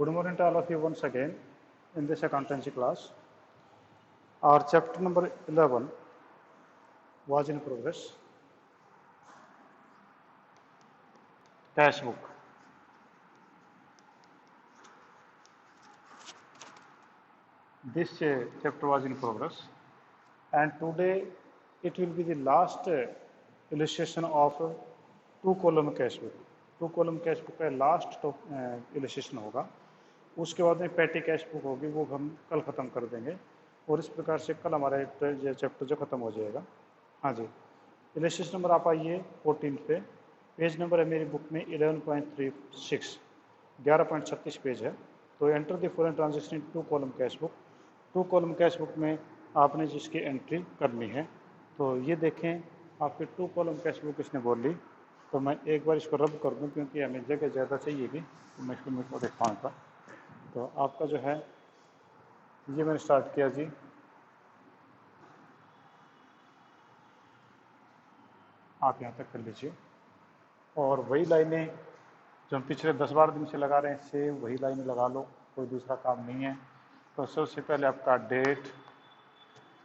Good morning to all of you once again in this accountancy class. Our chapter number 11 was in progress. Cash book. This chapter was in progress, and today it will be the last illustration of two column cash book. Two column cash book का last illustration होगा. उसके बाद में petty cash book होगी, वो हम कल ख़त्म कर देंगे और इस प्रकार से कल हमारा ये चैप्टर जो ख़त्म हो जाएगा. हाँ जी, इलस्ट्रेशन नंबर आप आइए 14 पे. पेज नंबर है मेरी बुक में 11.36, 11.36 पेज है. तो enter the following transaction in two column cash book. Two column cash book में आपने जिसकी एंट्री करनी है, तो ये देखें आपके टू कॉलम कैश बुक इसने बोल ली. तो मैं एक बार इसको रब कर दूं क्योंकि हमें जगह ज़्यादा चाहिएगी, तो मैं इसको दिखाऊँगा. तो आपका जो है ये मैंने स्टार्ट किया जी. आप यहाँ तक कर लीजिए और वही लाइनें जो हम पिछले 10-12 दिन से लगा रहे हैं, सेम वही लाइनें लगा लो, कोई दूसरा काम नहीं है. तो सबसे पहले आपका डेट,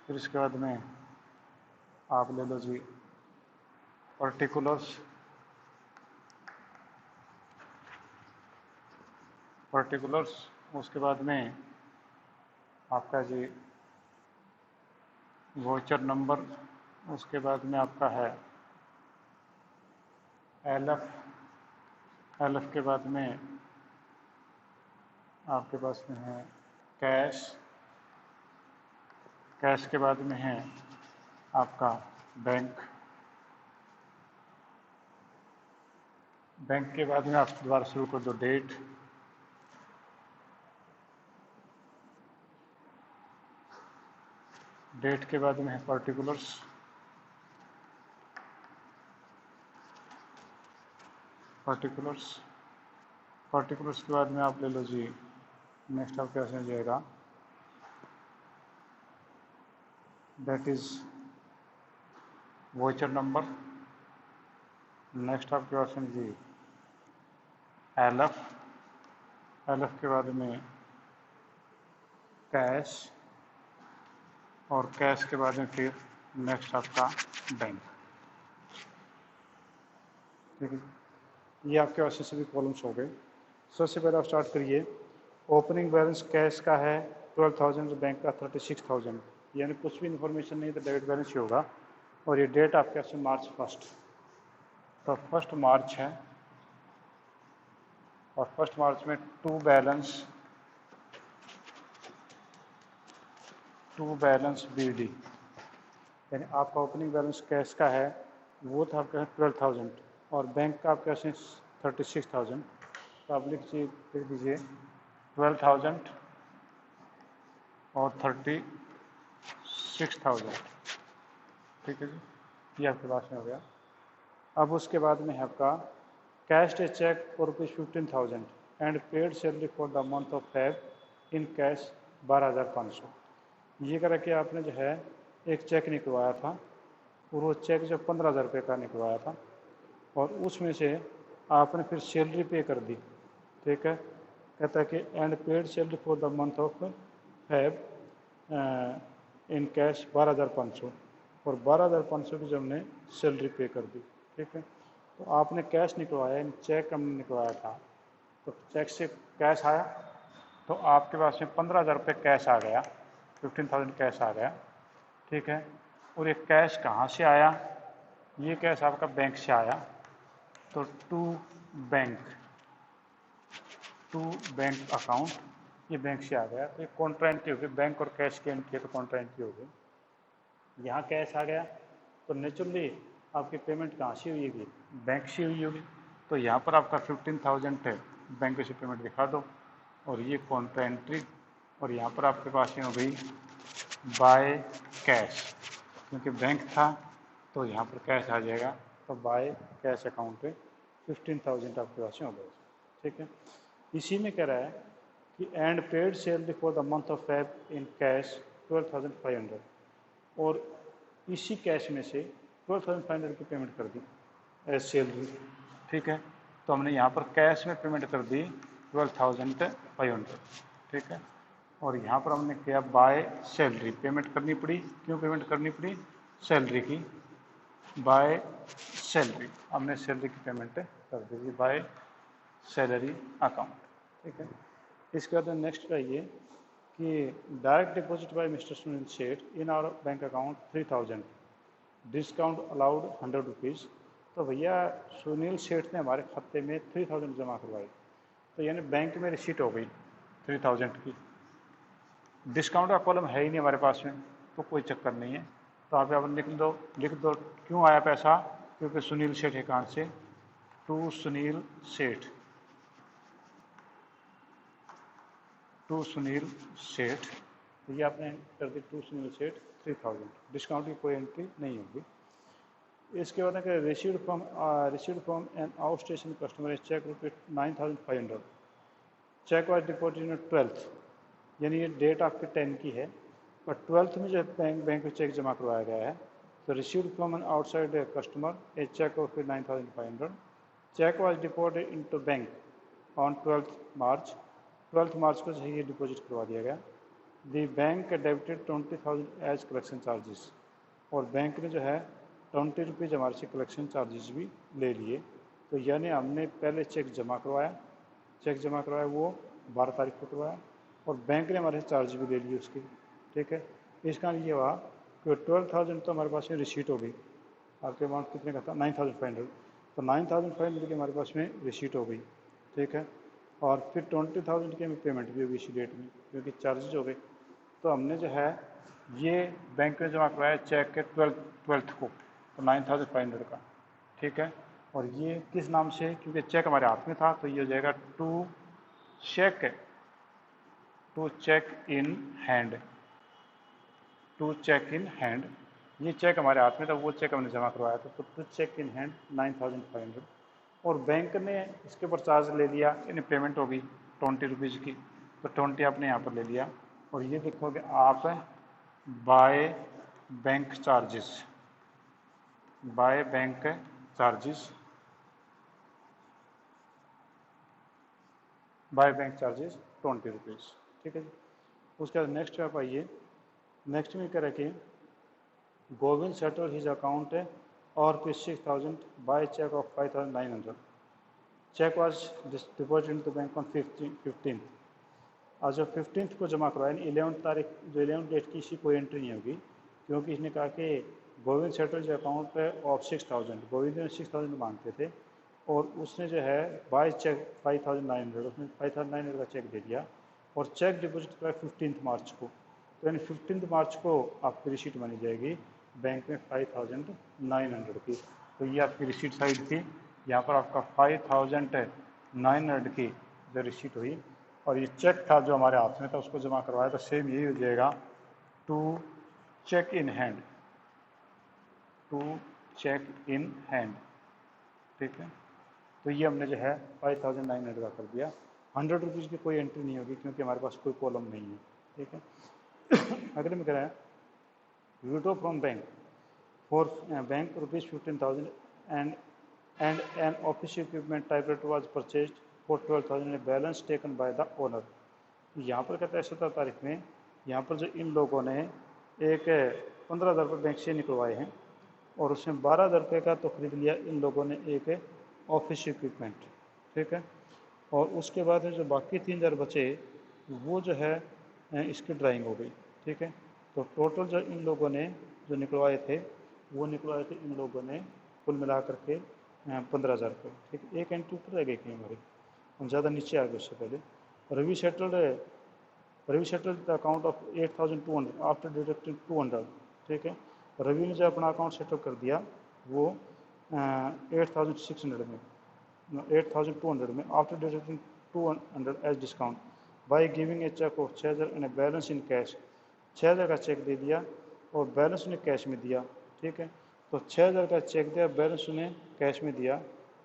फिर इसके बाद में आप ले लो जी पर्टिकुलर्स, उसके बाद में आपका जी वाउचर नंबर, उसके बाद में आपका है एलएफ के बाद में आपके पास में है कैश के बाद में है आपका बैंक के बाद में आप दोबारा शुरू कर दो डेट, के बाद में है पर्टिकुलर्स, के बाद में आप ले लो जी नेक्स्ट आपके पास में जाएगा that is voucher number. Next आपके पास में जी एलएफ के बाद में कैश, और कैश के बाद में फिर नेक्स्ट आपका बैंक. ठीक है, ये आपके पास सभी कॉलम्स हो गए. सबसे पहले आप स्टार्ट करिए. ओपनिंग बैलेंस कैश का है 12,000, बैंक का 36,000, यानी कुछ भी इन्फॉर्मेशन नहीं तो डेबिट बैलेंस ही होगा. और ये डेट आपके पास मार्च 1, तो 1 मार्च है. और 1 मार्च में टू बैलेंस बीडी, यानी आपका ओपनिंग बैलेंस कैश का है वो था आपका 12,000 और बैंक का आपके पास 36,000. तो आप लिख दीजिए 12,000 और 36,000. ठीक है जी, ये आपके पास में हो गया. अब उसके बाद में है आपका cash a cheque for ₹15,000 and paid salary for the month of Feb in cash 12,500. ये करा कि आपने जो है एक चेक निकलवाया था और वो चेक जो 15,000 रुपये का निकलवाया था और उसमें से आपने फिर सैलरी पे कर दी. ठीक है, कहता है कि and paid salary for the month of Feb in cash 12,500, और 12,500 की जो हमने सैलरी पे कर दी. ठीक है, तो आपने कैश निकलवाया, चेक हमने निकलवाया था, तो चेक से कैश आया तो आपके पास में 15,000 रुपये कैश आ गया, 15,000 कैश आ गया. ठीक है, और ये कैश कहाँ से आया? ये कैश आपका बैंक से आया. तो टू बैंक अकाउंट, ये बैंक से आ गया. तो ये कॉन्ट्रा एंट्री होगी, बैंक और कैश की एंट्री है तो कॉन्ट्रा एंट्री होगी. यहाँ कैश आ गया तो नेचुरली आपकी पेमेंट कहाँ से हुई होगी? बैंक से हुई होगी. तो यहाँ पर आपका 15,000 है, बैंक से पेमेंट दिखा दो और ये कॉन्ट्रा एंट्री. और यहाँ पर आपके पास में हो गई बाय कैश, क्योंकि बैंक था तो यहाँ पर कैश आ जाएगा. तो बाय कैश अकाउंट पे 15,000 आपके पास में हो गया. ठीक है, इसी में कह रहा है कि and paid salary for the month of Feb in cash 12,500, और इसी कैश में से 12,500 की पेमेंट कर दी एज सैलरी. ठीक है, तो हमने यहाँ पर कैश में पेमेंट कर दी 12,500, ठीक है। और यहाँ पर हमने किया बाय सैलरी, पेमेंट करनी पड़ी, क्यों पेमेंट करनी पड़ी, सैलरी की, बाय सैलरी, हमने सैलरी की पेमेंट कर दी बाय सैलरी अकाउंट, ठीक है। इसके बाद नेक्स्ट आइए कि direct deposit by mister Sunil Seth in our bank account 3,000, discount allowed 100 rupees. तो भैया सुनील सेठ ने हमारे खाते में 3,000 जमा करवाए, तो यानी बैंक में रिसीट हो गई 3,000 की। डिस्काउंट का कॉलम है ही नहीं हमारे पास में, तो कोई चक्कर नहीं है, तो आप यहाँ पर लिख दो क्यों आया पैसा, क्योंकि सुनील सेठ अकाउंट से टू सुनील सेठ, टू सुनील सेठ, ये आपने कर दी टू सुनील सेठ 3,000, डिस्काउंट की कोई एंट्री नहीं होगी। इसके बाद है received from an out station customer cheque रुपये 9,500, चेक वाज डिपॉजिट 12th, यानी ये डेट आपके 10 की है और 12th में जो बैंक में चेक जमा करवाया गया है। तो received from an outside customer a cheque of 9,500, cheque was deposited into bank on 12th March को जो है ये डिपॉजिट करवा दिया गया। The bank debited 20,000 as collection charges, और बैंक ने जो है 20 रुपीज़ हमारे से कलेक्शन चार्जेस भी ले लिए। तो यानी हमने पहले चेक जमा करवाया वो 12 तारीख को करवाया और बैंक ने हमारे से चार्ज भी ले लिए उसकी, ठीक है। इसका ये हुआ कि 12,000 तो हमारे पास में रिसीट हो गई, आपके अमाउंट कितने का था 9,500, तो 9,500 की हमारे पास में रिसीट हो गई, ठीक है। और फिर 20,000 की हमें पेमेंट भी होगी इसी डेट में, क्योंकि चार्जेज हो गए। तो हमने जो है ये बैंक में जमा करवाया चेक के 12th को, तो 9,500 का, ठीक है। और ये किस नाम से, क्योंकि चेक हमारे हाथ में था, तो ये हो जाएगा to cheque in hand, to cheque in hand, ये चेक हमारे हाथ में था, वो चेक हमने जमा करवाया था, तो टू चेक इन हैंड 9,500। और बैंक ने इसके ऊपर चार्ज ले लिया, यानी पेमेंट होगी 20 रुपीज़ की, तो 20 आपने यहाँ पर ले लिया। और ये देखोगे आप by bank charges, by bank charges, by bank charges 20 rupees, ठीक है जी। उसके बाद नेक्स्ट आप आइए, नेक्स्ट में क्या रखिए, गोविंद सेटल हिज अकाउंट और फिर 6,000 by cheque of 5,900, cheque was deposit in the bank on 15th, आज जो 15th को जमा करवाया, 11 तारीख जो 11 डेट की इसी कोई एंट्री नहीं होगी, क्योंकि इसने कहा कि गोविंद सेटल जो अकाउंट पे ऑफ 6,000, गोविंद ने 6,000 मांगते थे और उसने जो है बाय चेक 5,900, उसने 5,900 का चेक दे दिया और चेक डिपॉजिट करा 15 मार्च को, तो यानी 15 मार्च को आपकी रिसीट बनी जाएगी बैंक में 5,900 की। तो ये आपकी रिसीट साइड थी, यहाँ पर आपका 5,900 की जो रिसीट हुई। और ये चेक था जो हमारे हाथ में था, उसको जमा करवाया, तो सेम यही हो जाएगा to cheque in hand, to cheque in hand, ठीक है। तो ये हमने जो है 5,900 का कर दिया, 100 रुपीज़ की कोई एंट्री नहीं होगी, क्योंकि हमारे पास कोई कॉलम नहीं है, ठीक है। अगले में कह रहा है withdraw from bank for bank ₹15,000 and an office equipment typewriter was purchased for 12,000 and balance taken by the owner। यहाँ पर कहता है 17 तारीख में, यहाँ पर जो इन लोगों ने एक 15,000 रुपये बैंक से निकलवाए हैं और उसमें 12,000 रुपये का तो खरीद लिया इन लोगों ने एक ऑफिस इक्विपमेंट, ठीक है। और उसके बाद जो बाकी 3,000 बचे वो जो है इसकी ड्राइंग हो गई, ठीक है। तो टोटल जो इन लोगों ने जो निकलवाए थे वो निकलवाए थे इन लोगों ने कुल मिला करके 15,000 रुपये, ठीक है। एक एंट्री ऊपर रह गई थी हमारी, हम ज़्यादा नीचे आ गए उससे पहले। Ravi settled the account of 8,200 after deducting 200, ठीक है। रवि ने जो अपना अकाउंट सेटअप कर दिया वो 8,200 में after deducting 200 as discount by giving a cheque of 6,000 and balance in cash, 6,000 का चेक दे दिया और बैलेंस उन्हें कैश में दिया, ठीक है। तो 6,000 का चेक दिया, बैलेंस उन्हें कैश में दिया।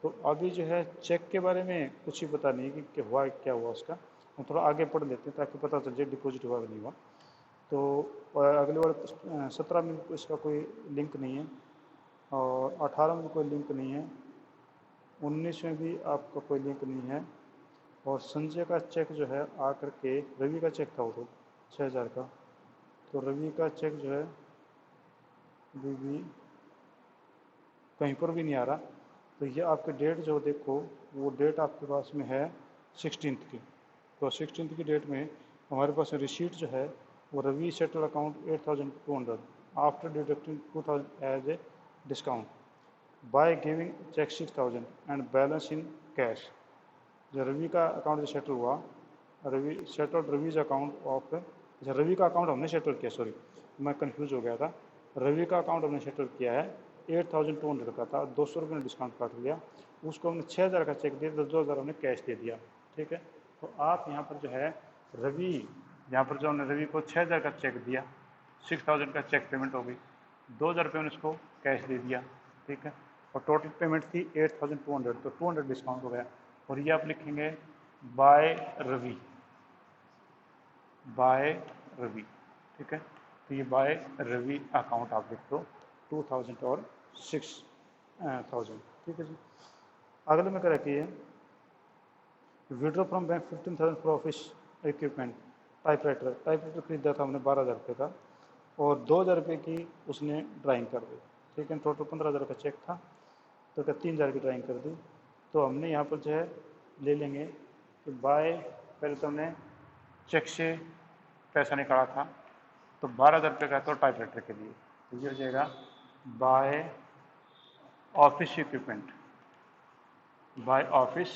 तो अभी जो है चेक के बारे में कुछ ही पता नहीं कि हुआ क्या हुआ उसका, हम थोड़ा आगे पढ़ लेते हैं ताकि पता चल जाए डिपॉजिट हुआ नहीं हुआ। तो अगले वाले 17 में इसका कोई लिंक नहीं है और 18 में कोई लिंक नहीं है, 19 में भी आपका कोई लिंक नहीं है और संजय का चेक जो है आ करके, रवि का चेक था वो तो 6,000 का, तो रवि का चेक जो है अभी भी कहीं पर भी नहीं आ रहा। तो ये आपके डेट जो देखो, वो डेट आपके पास में है 16th की। तो 16th की डेट में हमारे पास रिसीट जो है वो Ravi settle account 8,200 after deducting 2,000 as a discount by giving cheque 6,000 and balance in cash. जो रवि का अकाउंट जो सेटल हुआ, Ravi settle Ravi's account of, अच्छा रवि का अकाउंट हमने सेटल किया, सॉरी मैं कंफ्यूज हो गया था। रवि का अकाउंट हमने सेटल किया है 8,200 का था, 200 रुपये ने डिस्काउंट काट लिया, उसको हमने 6,000 का चेक दिया, 2,000 हमने कैश दे दिया। ठीक है, तो आप यहाँ पर जो है रवि, यहाँ पर जो हमने रवि को 6,000 का चेक दिया, 6,000 का चेक पेमेंट हो गई, 2,000 रुपये हमने उसको कैश दे दिया। ठीक है, और टोटल पेमेंट थी 8,200, तो 200 डिस्काउंट हो गया। और ये आप लिखेंगे बाय रवि, बाय रवि। ठीक है, तो ये बाय रवि अकाउंट आप लिख दो 2,000 और 6,000। ठीक है जी। अगले में क्या रखिए, withdraw from bank 15,000 for office equipment, typewriter खरीदा था हमने 12,000 रुपये का, और 2,000 रुपये की उसने ड्राइंग कर दी। ठीक है, टोटल 15,000 का चेक था, तो क्या 3,000 की ड्राइंग कर दी। तो हमने यहाँ पर जो है ले लेंगे कि बाय, पहले तो हमने चेक से पैसा निकाला था, तो 12,000 रुपये का तो टाइपराइटर के लिए, तो ये हो जाएगा by office equipment, by office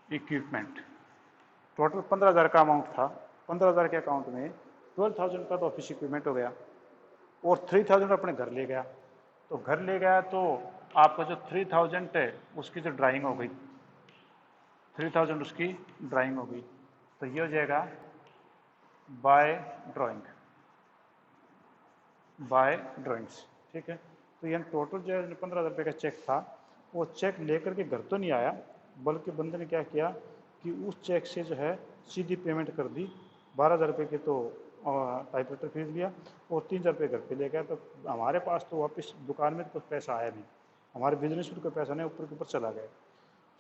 equipment. Total 15,000 का अमाउंट था, 15,000 के अकाउंट में 12,000 का तो ऑफिस इक्विपमेंट हो गया, और 3,000 अपने घर ले गया। तो घर ले गया तो आपका जो 3,000 है उसकी जो ड्राइंग हो गई, 3,000 उसकी ड्राइंग हो गई, तो ये हो जाएगा बाय ड्राइंग, बाय ड्राइंग्स। ठीक है, तो ये टोटल जो है 15,000 रुपये का चेक था, वो चेक लेकर के घर तो नहीं आया, बल्कि बंदे ने क्या किया कि उस चेक से जो है सीधी पेमेंट कर दी। 12,000 रुपये की तो टाइपराइटर खरीद लिया, और 3,000 रुपये घर पे ले गया। तो हमारे पास तो वापस दुकान में तो पैसा आया नहीं, हमारे बिजनेस में कोई पैसा नहीं, ऊपर के ऊपर चला गया।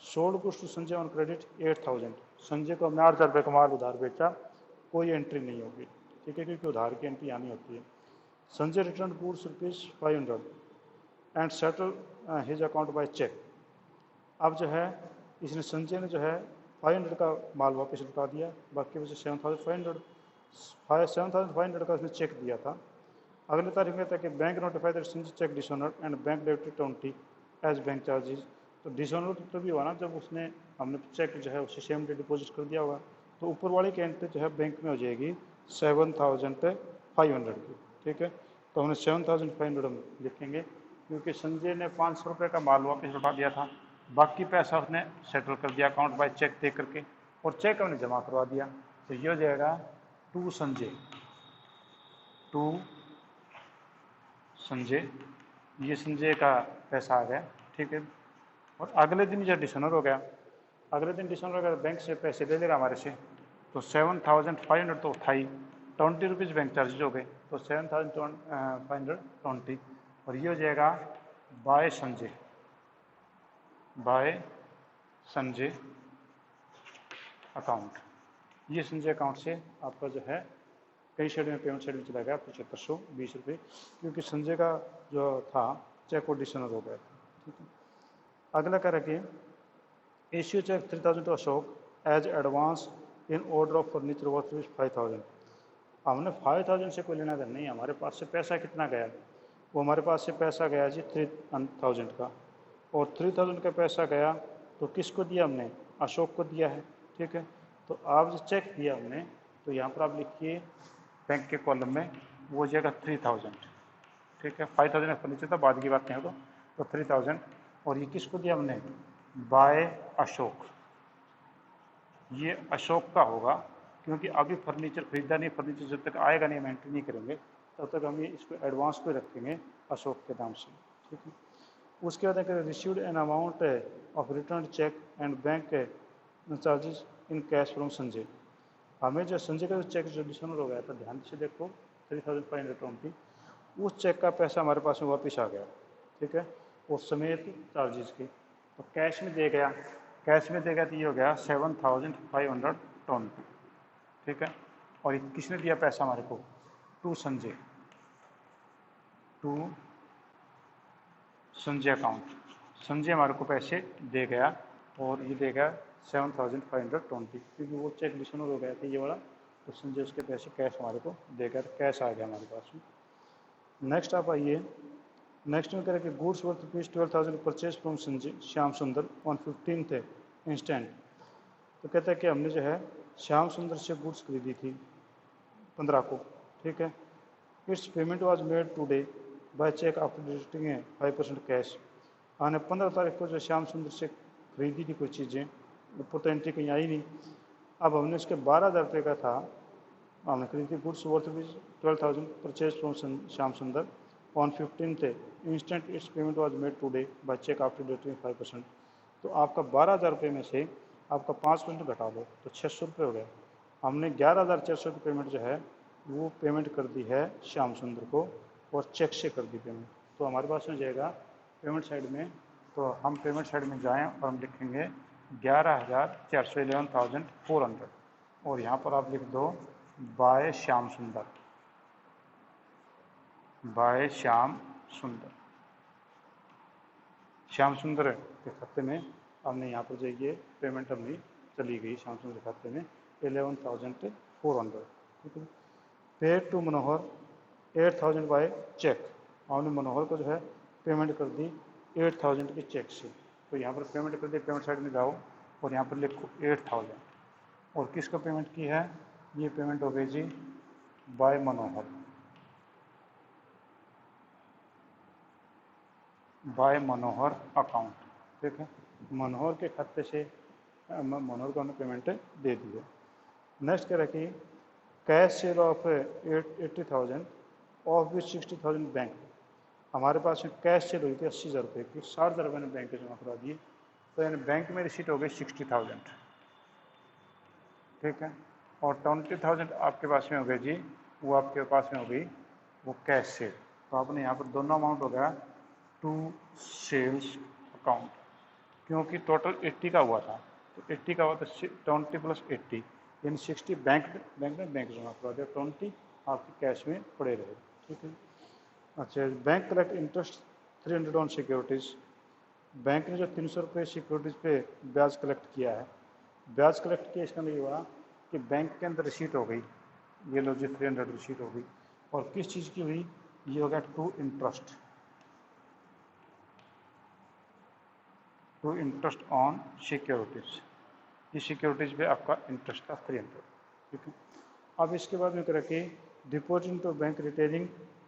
Sold goods to Sanjay on credit 8,000, Sanjay को हमने 8,000 रुपये का माल उधार बेचा, कोई एंट्री नहीं होगी। ठीक है, क्योंकि उधार की एंट्री आनी होती है। Sanjay return goods ₹500 and settle his account by cheque. अब जो है इसने, संजय ने जो है 500 का माल वापस लौटा दिया, बाकी वजह 7,500 का उसने चेक दिया था। अगले तारीख में था कि bank notified that Sanjay cheque dishonoured and bank debited 20 as bank charges. तो डिसऑनर्ड तो भी हुआ ना जब उसने, हमने चेक जो है उसे सेम डे डिपॉजिट कर दिया होगा, तो ऊपर वाली की एंट्री जो है बैंक में हो जाएगी 7,500 की। ठीक है, तो हमने 7,500 हम लिखेंगे, क्योंकि संजय ने 500 रुपये का माल वापस लौटा दिया था, बाकी पैसा उसने सेटल कर दिया अकाउंट बाय चेक दे करके, और चेक हमने जमा करवा दिया। तो ये हो जाएगा टू संजय, टू संजय, ये संजय का पैसा आ गया। ठीक है, और अगले दिन जो डिसऑनर हो गया, अगले दिन डिसऑनर हो गया, बैंक से पैसे ले लेगा हमारे से, तो 7,500 तो था ही, 20 रुपीज़ बैंक चार्जेज हो गए, तो 7,520, और ये हो जाएगा by Sanjay, by Sanjay account. ये संजय अकाउंट से आपका जो है कई शेड में पेमेंट शेड में चला गया 7,520 रुपये, क्योंकि संजय का जो था चेक वो डिसऑनर हो गया था। ठीक है, अगला क्या रखिए, issue cheque 3,000 to Ashok as advance in order of furniture worth 5,000। हमने 5,000 से कोई लेना देना नहीं, हमारे पास से पैसा कितना गया, वो हमारे पास से पैसा गया जी 3,000 का, और 3,000 का पैसा गया तो किसको दिया हमने, अशोक को दिया है। ठीक है, तो आप जो चेक दिया हमने, तो यहाँ पर आप लिखिए बैंक के कॉलम में वो जाएगा 3,000। ठीक है, 5,000 फर्नीचर था, बाद की बात नहीं हो तो 3,000, और ये किसको दिया हमने, बाय अशोक, ये अशोक का होगा, क्योंकि अभी फर्नीचर खरीदा नहीं, फर्नीचर जब तक आएगा नहीं हम एंट्री नहीं करेंगे, तब तक हम ये इसको एडवांस पे रखेंगे अशोक के नाम से। ठीक है, उसके बाद अगर received an amount of return cheque and bank charges in cash from Sanjay. हमें जो संजय का चेक जो डिसऑनर हो गया था, ध्यान से देखो 3,520, उस चेक का पैसा हमारे पास में वापस आ गया। ठीक है, और समेत चार्जेस के, तो कैश में दे गया कैश में देगा तो ये हो गया 7,520, ठीक है। और ये किसने दिया पैसा हमारे को? To Sanjay, to Sanjay account. Sanjay हमारे को पैसे दे गया और ये देगा 7,520, क्योंकि वो चेक डिसऑनर हो गया था ये वाला, तो संजय उसके पैसे कैश हमारे को देकर कैश आ गया हमारे पास में। नेक्स्ट आप आइए, नेक्स्ट में करें कि goods worth rupees 12,000 purchase from Sanjay Shyam Sundar on 15th instant. तो कहता है कि हमने जो है श्याम सुंदर से गुड्स खरीदी थी 15 को, ठीक है। Its payment was made today by cheque after deducting 5% cash. हमने 15 तारीख को जो श्याम सुंदर से खरीदी थी कुछ चीज़ें, ऊपर तो एंट्री कहीं आई नहीं। अब हमने उसके 12,000 रुपये का था, हमने खरीदी goods worth rupees 12,000 purchase from Shyam Sundar on 15th instant. Its payment was made today by cheque after deducting 5%। तो आपका 12,000 रुपये में से आपका 5% घटा दो तो 600 रुपये हो गए। हमने 11,400 की पेमेंट जो है वो पेमेंट कर दी है श्याम सुंदर को और चेक से कर दी पेमेंट। तो हमारे पास में जाएगा पेमेंट साइड में, तो हम पेमेंट साइड में जाएं और हम लिखेंगे 11,400 11,400 और यहाँ पर आप लिख दो बाय श्याम सुंदर, बाय श्याम सुंदर। श्याम सुंदर के खाते में हमने यहाँ पर जाइए पेमेंट हमने चली गई श्याम सुंदर के खाते में 11,400, ठीक है। Paid to Manohar 8,000 by cheque, हमने मनोहर को जो है पेमेंट कर दी 8,000 की चेक से। तो यहाँ पर पेमेंट कर दी, पेमेंट साइड में जाओ और यहाँ पर लिखो 8,000। और किसका पेमेंट की है? ये पेमेंट हो गई जी बाय मनोहर, बाय मनोहर अकाउंट, ठीक है। मनोहर के खाते से मनोहर को हमने पेमेंट दे दी है। नेक्स्ट क्या रखी? Cash cell of 80,000 of which 60,000 bank. हमारे पास में कैश सेल हुई थी 80,000 रुपये की, 60,000 रुपये ने बैंक में जमा करा दिए, तो यानी बैंक में रिसीट हो गई 60,000, ठीक है। और 20,000 आपके पास में हो गई जी, वो आपके पास में हो गई वो कैश सेल। तो आपने यहाँ पर दोनों अमाउंट हो गया टू सेल्स अकाउंट, क्योंकि टोटल 80 का हुआ था, तो 80 का हुआ तो 20 + 80 यानी 60 बैंक में जमा करा दिया, 20 आपके कैश में पड़े रहे, ठीक है। अच्छा, bank collect interest 300 on securities. Bank ने जो 300 रुपये सिक्योरिटीज़ पे ब्याज कलेक्ट किया है, ब्याज कलेक्ट किया, इसका मतलब ये हुआ कि बैंक के अंदर रिसीट हो गई, ये लो जी 300 रिसीट हो गई। और किस चीज़ की हुई? ये हो गया to interest, to interest on securities, ये सिक्योरिटीज़ पे आपका इंटरेस्ट था 300, ठीक है। अब इसके बाद में करें कि डिपॉजिट टू बैंक रिटेनिंग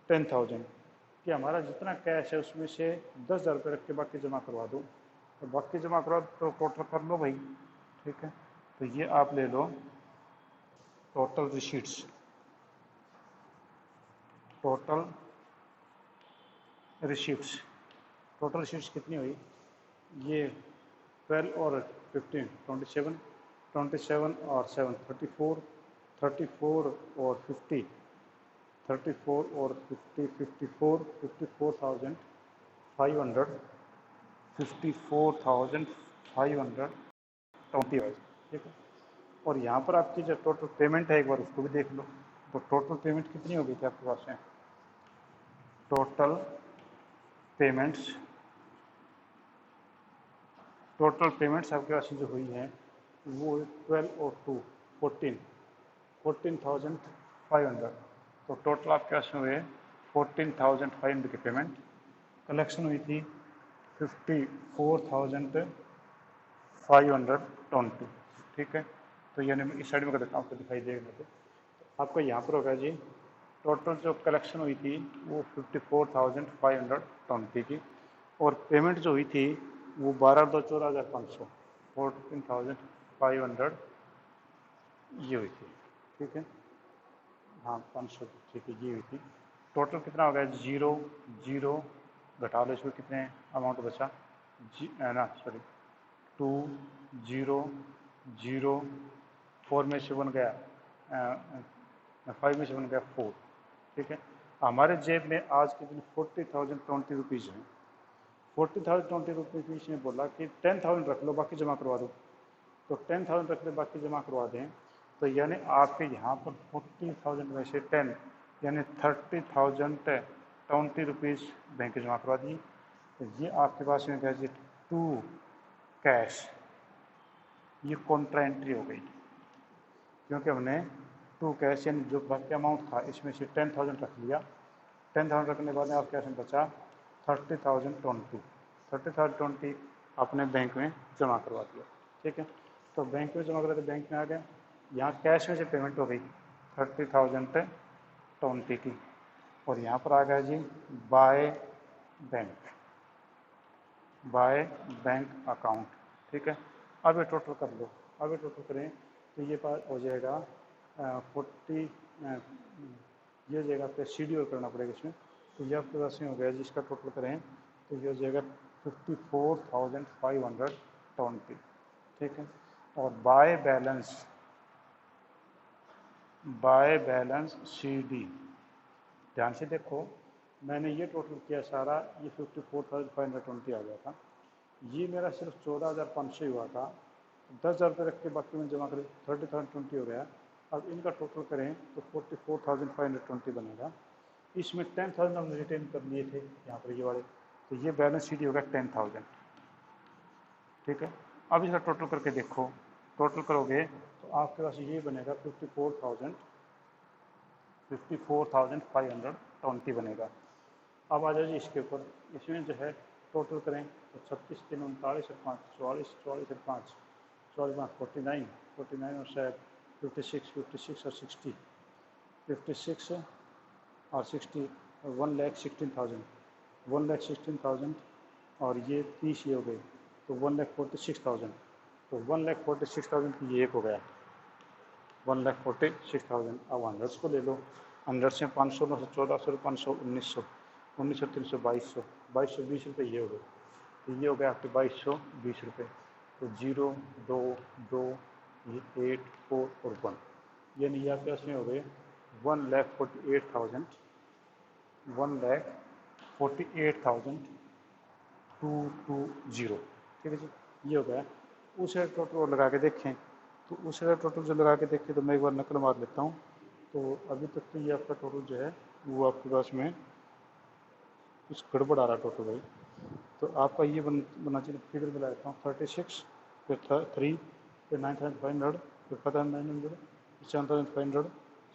10,000, कि हमारा जितना कैश है उसमें से 10,000 रुपये रख के बाकी जमा करवा दो, तो बाकी जमा करवा तो टोटल कर लो भाई, ठीक है। तो ये आप ले लो total receipts, total receipts, total receipts कितनी हुई? ये 12 और 15 27, 27 और 7 34, 34 और 50, 34 और 50 54, 54,500, 54,500 20, ठीक है। और यहाँ पर आपकी जो टोटल पेमेंट है एक बार उसको भी देख लो, तो टोटल पेमेंट कितनी हो गई थी आपके पास में? टोटल पेमेंट्स, टोटल पेमेंट्स आपके पास जो हुई हैं वो 12 और 2 14,500, तो टोटल आपके पास में हुए 14,500 की पेमेंट। कलेक्शन हुई थी 54,520, ठीक है। तो यानी मैं इस साइड में कर देता हूँ, आपको दिखाई देगा तो आपको यहाँ पर होगा जी टोटल जो कलेक्शन हुई थी वो 54,520 की, और पेमेंट जो हुई थी वो 12,14,500, 14,500 ये हुई थी, ठीक है। हाँ 500, ठीक है, ये हुई थी। टोटल कितना हो गया? 0 0 घटा लो इसमें, कितने अमाउंट बचा जी ना, सॉरी 2 0 0, 4 में से बन गया 5 में से बन गया 4, ठीक है। हमारे जेब में आज के दिन 40,020 रुपीज़ हैं, 40,000 ₹20 की इसने बोला कि 10,000 रख लो बाकी जमा करवा दो, तो 10,000 रख ले बाकी जमा करवा दें, तो यानी आपके यहाँ पर 40,000 में से 10 यानी 30,020 बैंक जमा करवा दिए। तो ये आपके पास में क्या जी टू कैश, ये कॉन्ट्रा एंट्री हो गई, क्योंकि हमने टू कैश यानी जो बाकी अमाउंट था इसमें से 10,000 रख लिया। 10,000 रखने के बाद में आपके पास में बचा 30,020 अपने बैंक में जमा करवा दिया। ठीक है, तो बैंक में जमा करा तो बैंक में आ गया, यहाँ कैश में से पेमेंट हो गई 30,020 की, और यहाँ पर आ गया जी बाय बैंक अकाउंट। ठीक है, अब ये टोटल कर लो, अब ये टोटल करें तो ये पास हो जाएगा 40, ये हो जाएगा आपका शेड्यूल करना पड़ेगा इसमें, तो ये आपके पास में हो गया जिसका टोटल करें तो ये हो जाएगा 54,520। ठीक है, और बाय बैलेंस CD, ध्यान से देखो मैंने ये टोटल किया सारा, ये 54,520 आ गया था, ये मेरा सिर्फ 14,500 हुआ था, 10,000 रुपये रख के बाकी में जमा करें 30,020 हो गया। अब इनका टोटल करें तो 44,520 बनेगा, इसमें 10,000 हम रिटेन कर लिए थे यहाँ पर ये वाले, तो ये बैलेंस शीट होगा 10,000। ठीक है, अब इसका टोटल करके देखो, टोटल करोगे तो आपके पास ये बनेगा 54,520 बनेगा। अब आ जाओ जी इसके ऊपर, इसमें जो है टोटल करें तो 36 3 39 और 5 44 44 और 5 44 5 49 49 और 7 56 56 और 60 56 और 60 और 1,16,000 1,16,000 और ये 30 ये हो गए तो 1,46,000, तो 1,46,000 की ये एक हो गया 1,46,000। अब हंड्रेड्स को ले लो, हंड्रेड से 500 900 1400 500 1900 1900 300 2200 2220 रुपये ये हो गए, तो ये हो गया आपके 2220 रुपये। तो 0 2 2 8 4 और 1, यानी ये आपके पास में हो गए 1,48,000 1,48,220। ठीक है जी, ये हो गया। उस टोटल और लगा के देखें तो उस टोटल जो लगा के देखें तो मैं एक बार नकल मार लेता हूँ। तो अभी तक तो ये आपका टोटल जो है वो आपके पास में कुछ गड़बड़ आ रहा है टोटल भाई, तो आपका ये बना चाहिए, फिगर मिला देता हूँ 36 फिर 3 फिर 9,500 फिर 5,900 7,500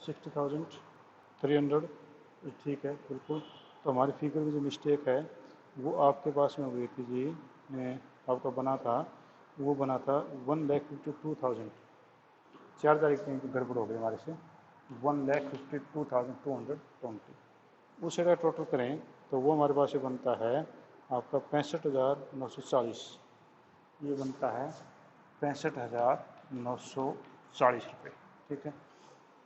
60,300। ठीक है बिल्कुल, तो हमारी फिगर में जो मिस्टेक है वो आपके पास में हो गई थी जी, आपका बना था वो बना था 1,52,000, 4 तारीख की गड़बड़ हो गई हमारे से 1,52,220। उस का टोटल करें तो वो हमारे पास बनता है आपका 65,940, ये बनता है 65,940 रुपये। ठीक है,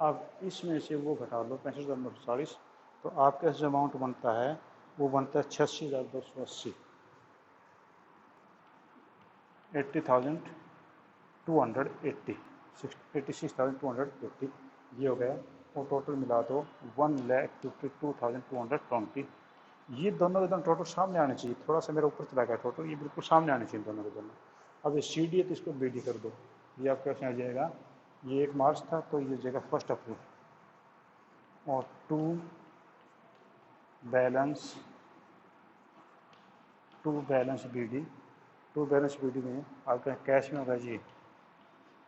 अब इसमें से वो घटा लो 65,940, तो आपका जो अमाउंट बनता है वो बनता है 86,280 80,280 86,280, ये हो गया। और टोटल मिला दो 1,52,220। ये दोनों एकदम टोटल सामने आने चाहिए, थोड़ा सा मेरा ऊपर चला गया टोटल, ये बिल्कुल सामने आने चाहिए दोनों के दोनों। अब ये CD है तो इसको BD कर दो, ये आपके पास आ जाएगा, ये 1 मार्च था तो ये हो जाएगा 1 अप्रैल। और टू बैलेंस BD में आपका कैश में होगा जी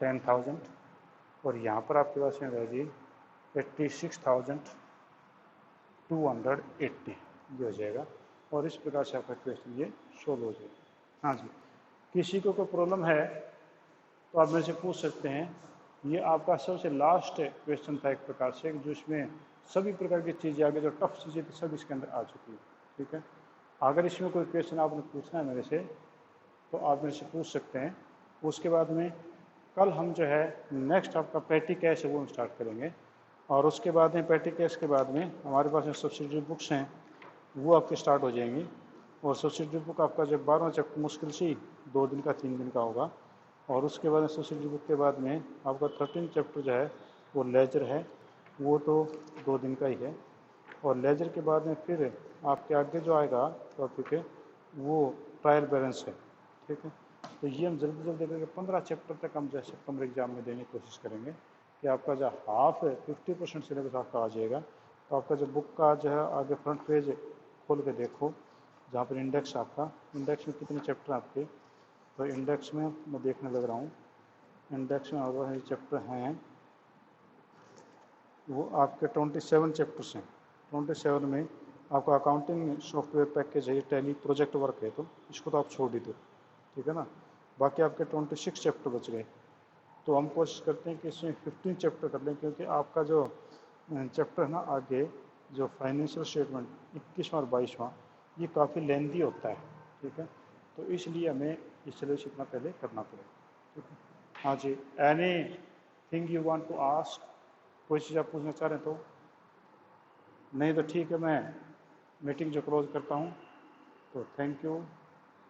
10,000, और यहाँ पर आपके पास में होगा जी 86,280, ये हो जाएगा। और इस प्रकार से आपका क्वेश्चन ये सोल्व हो जाएगा। हाँ जी, किसी को कोई प्रॉब्लम है तो आप मेरे से पूछ सकते हैं। ये आपका सबसे लास्ट क्वेश्चन था एक प्रकार से, जो इसमें सभी प्रकार की चीज़ें आगे जो टफ चीज़ें थी सब इसके अंदर आ चुकी है। ठीक है, अगर इसमें कोई क्वेश्चन आपने पूछना है मेरे से तो आप मेरे से पूछ सकते हैं। उसके बाद में कल हम जो है नेक्स्ट आपका पेटी कैश है वो हम स्टार्ट करेंगे, और उसके बाद में पेटी कैश के बाद में हमारे पास में सब्सिडरी बुक्स हैं वो आपके स्टार्ट हो जाएंगी। और सब्सिडरी बुक आपका जब 12वां चैप्टर मुश्किल से 2 दिन का 3 दिन का होगा, और उसके बाद सब्सिडरी बुक के बाद में आपका 13 चैप्टर जो है वो लेजर है, वो तो 2 दिन का ही है। और लेजर के बाद में फिर आपके आगे जो आएगा टॉपिक है वो ट्रायल बैलेंस है। ठीक है, तो ये हम जल्दी जल्दी करके 15 चैप्टर तक हम जो है सितंबर एग्जाम में देने की कोशिश करेंगे कि आपका जो हाफ है 50% सिलेबस आपका आ जाएगा। तो आपका जो बुक का जो है आगे फ्रंट पेज खोल के देखो, जहाँ पर इंडेक्स आपका, इंडेक्स में कितने चैप्टर आपके, तो इंडेक्स में मैं देखने लग रहा हूँ, इंडेक्स में अगर चैप्टर हैं वो आपके 27 चैप्टर्स हैं। 27 में आपका अकाउंटिंग सॉफ्टवेयर पैकेज है, ये टैली प्रोजेक्ट वर्क है, तो इसको तो आप छोड़ ही दो, ठीक है ना। बाकी आपके 26 चैप्टर बच गए, तो हम कोशिश करते हैं कि इसमें 15 चैप्टर कर लें, क्योंकि आपका जो चैप्टर है ना आगे, जो फाइनेंशियल स्टेटमेंट 21वां और 22वां, ये काफ़ी लेंदी होता है। ठीक है, तो इसलिए हमें ये सिलेबस इतना पहले करना पड़ेगा। ठीक है, हाँ जी, anything you want to ask, कोई चीज़ आप पूछना चाह रहे हैं तो, नहीं तो ठीक है, मैं मीटिंग जो क्लोज करता हूँ, तो थैंक यू।